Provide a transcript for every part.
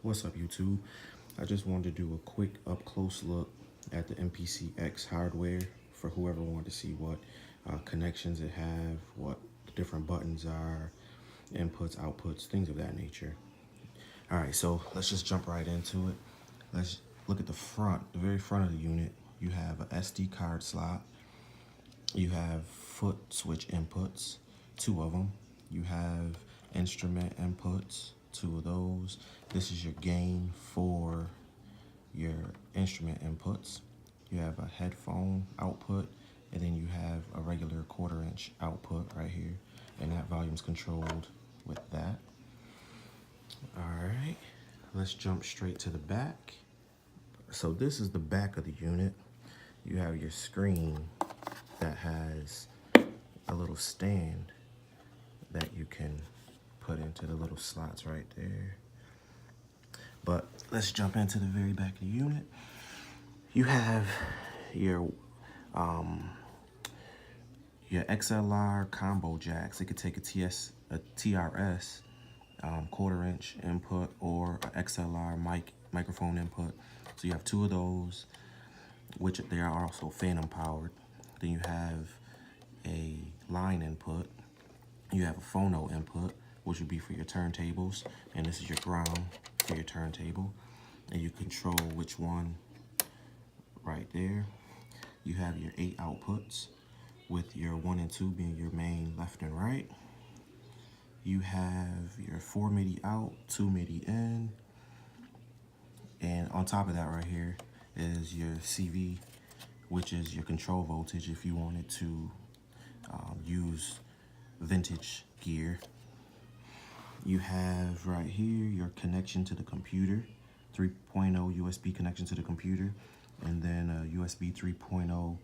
What's up, YouTube? I just wanted to do a quick up close look at the Mpc X hardware for whoever wanted to see what connections it have, what the different buttons are, inputs, outputs, things of that nature. All right, so let's just jump right into it. Let's look at the front, the very front of the unit. You have a SD card slot. You have foot switch inputs, 2 of them. You have instrument inputs, 2 of those. This is your gain for your instrument inputs. You have a headphone output, and then you have a regular 1/4 inch output right here, and that volume's controlled with that. All right, let's jump straight to the back. So this is the back of the unit. You have your screen that has a little stand that you can put into the little slots right there. But let's jump into the very back of the unit. You have your XLR combo jacks. It could take a TRS 1/4 inch input or a XLR microphone input. So you have 2 of those, which they are also phantom powered. Then you have a line input. You have a phono input, which would be for your turntables, and this is your ground for your turntable, and you control which one right there. You have your 8 outputs, with your 1 and 2 being your main left and right. You have your 4 MIDI out, 2 MIDI in, and on top of that right here is your CV, which is your control voltage if you wanted to use vintage gear. You have right here your connection to the computer, 3.0 USB connection to the computer, and then a USB 3.0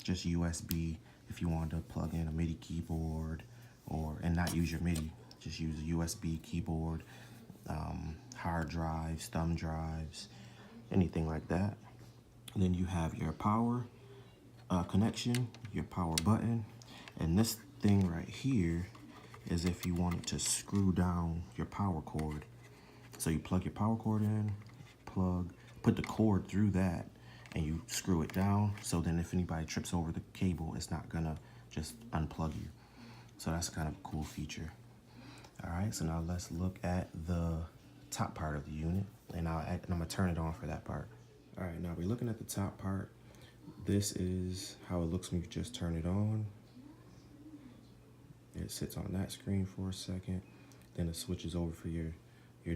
just USB if you wanted to plug in a MIDI keyboard and not use your MIDI, just use a USB keyboard, hard drives, thumb drives, anything like that. And then you have your power connection, your power button, and this thing right here is if you wanted to screw down your power cord. So you plug your power cord in, put the cord through that, and you screw it down. So then if anybody trips over the cable, it's not gonna just unplug you. So that's kind of a cool feature. All right, so now let's look at the top part of the unit, and I'm gonna turn it on for that part. All right, now we're looking at the top part. This is how it looks when you just turn it on. It sits on that screen for a second, then it switches over for your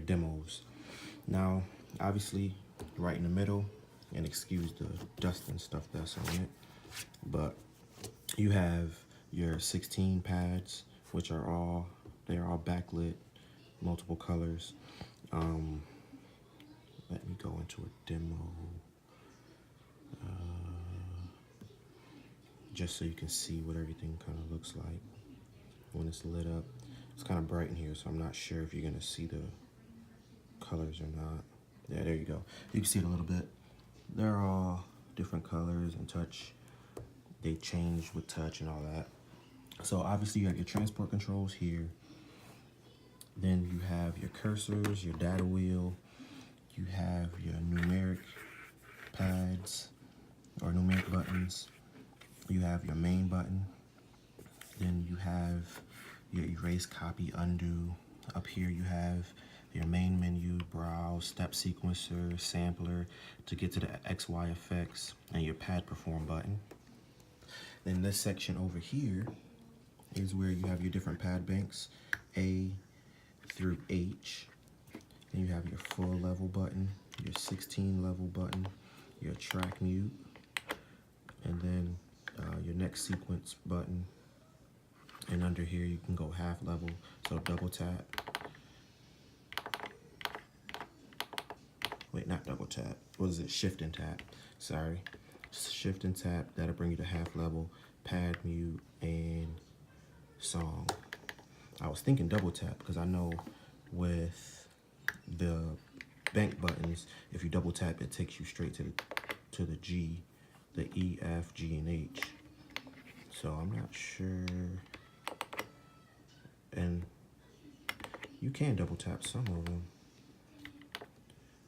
demos. Now, obviously, right in the middle, and excuse the dust and stuff that's on it, but you have your 16 pads, which are all backlit, multiple colors. Let me go into a demo, just so you can see what everything kind of looks like when it's lit up. It's kind of bright in here, so I'm not sure if you're gonna see the colors or not. Yeah, there you go. You can see it a little bit. They're all different colors and touch. They change with touch and all that. So obviously you have your transport controls here. Then you have your cursors, your data wheel. You have your numeric pads or numeric buttons. You have your main button. Then you have your erase, copy, undo. Up here you have your main menu, browse, step sequencer, sampler to get to the XY effects, and your pad perform button. Then this section over here is where you have your different pad banks, A through H. Then you have your full level button, your 16 level button, your track mute, and then your next sequence button. And under here you can go half level, so double tap. Wait, not double tap. What is it? Shift and tap. Sorry. Shift and tap. That'll bring you to half level, pad mute, and song. I was thinking double tap because I know with the bank buttons, if you double tap, it takes you straight to the G, the E, F, G, and H. So I'm not sure. And you can double tap some of them.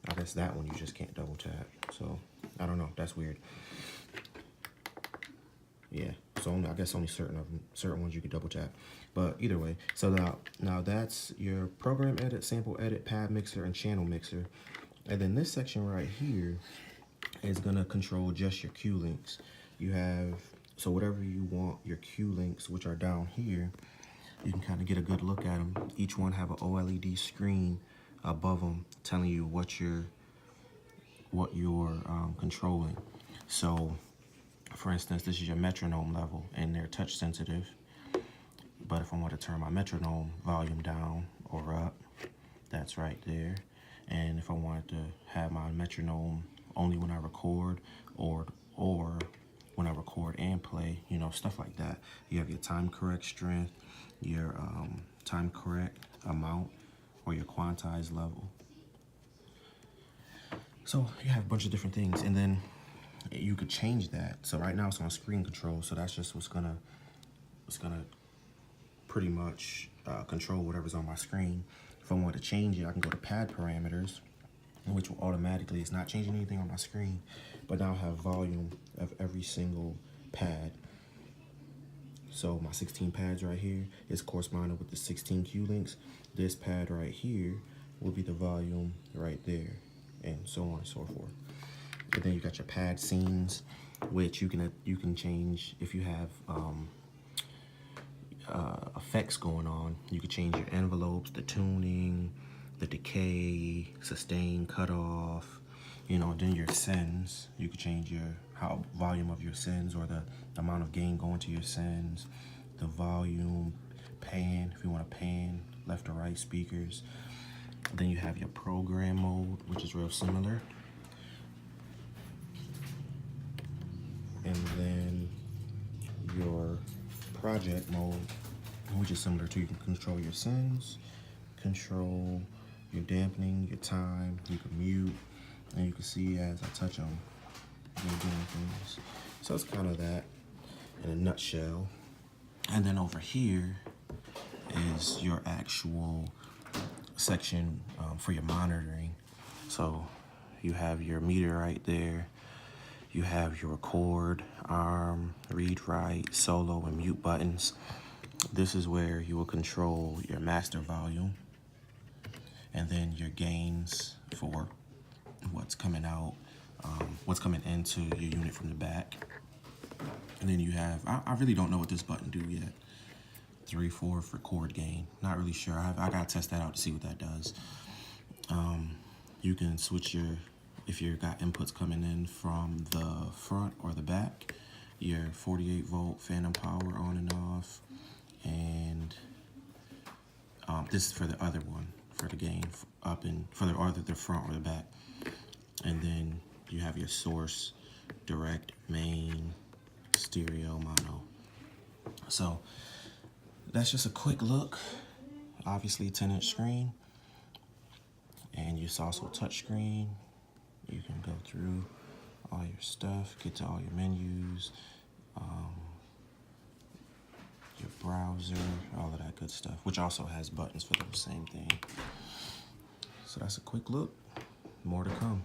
I guess that one you just can't double tap. So I don't know. That's weird. Yeah. So I guess only certain ones you could double tap. But either way, so now that's your program edit, sample edit, pad mixer, and channel mixer. And then this section right here is gonna control just your Q links. You have, so whatever you want your Q links, which are down here, you can kind of get a good look at them. Each one have an OLED screen above them telling you what you're controlling. So for instance, this is your metronome level, and they're touch sensitive. But if I want to turn my metronome volume down or up, that's right there. And if I wanted to have my metronome only when I record or when I record and play, you know, stuff like that. You have your time correct strength, your time correct amount, or your quantized level. So you have a bunch of different things, and then you could change that. So right now it's on screen control, so that's just what's gonna pretty much control whatever's on my screen. If I want to change it, I can go to pad parameters, which will automatically, it's not changing anything on my screen, but now I have volume of every single pad. So my 16 pads right here is corresponding with the 16 Q links. This pad right here will be the volume right there, and so on and so forth. And then you got your pad scenes, which you can change if you have effects going on. You can change your envelopes, the tuning, the decay, sustain, cutoff, you know. Then your sends, you can change your volume of your sends, or the amount of gain going to your sends, the volume, pan, if you want to pan left or right speakers. Then you have your program mode, which is real similar. And then your project mode, which is similar to, you can control your sends, control your dampening, your time, you can mute, and you can see as I touch them, they're doing things. So it's kind of that in a nutshell. And then over here is your actual section for your monitoring. So you have your meter right there. You have your record, arm, read, write, solo, and mute buttons. This is where you will control your master volume, and then your gains for what's coming out, what's coming into your unit from the back. And then you have, I really don't know what this button do yet. 3/4 for chord gain. Not really sure. I gotta test that out to see what that does. You can switch if you've got inputs coming in from the front or the back, your 48 volt phantom power on and off, and this is for the other one, for the gain up and for either the front or the back. And then you have your source, direct, main, stereo, mono. So that's just a quick look. Obviously 10-inch screen, and it's also touch screen. You can go through all your stuff, get to all your menus, your browser, all of that good stuff, which also has buttons for the same thing. So that's a quick look. More to come.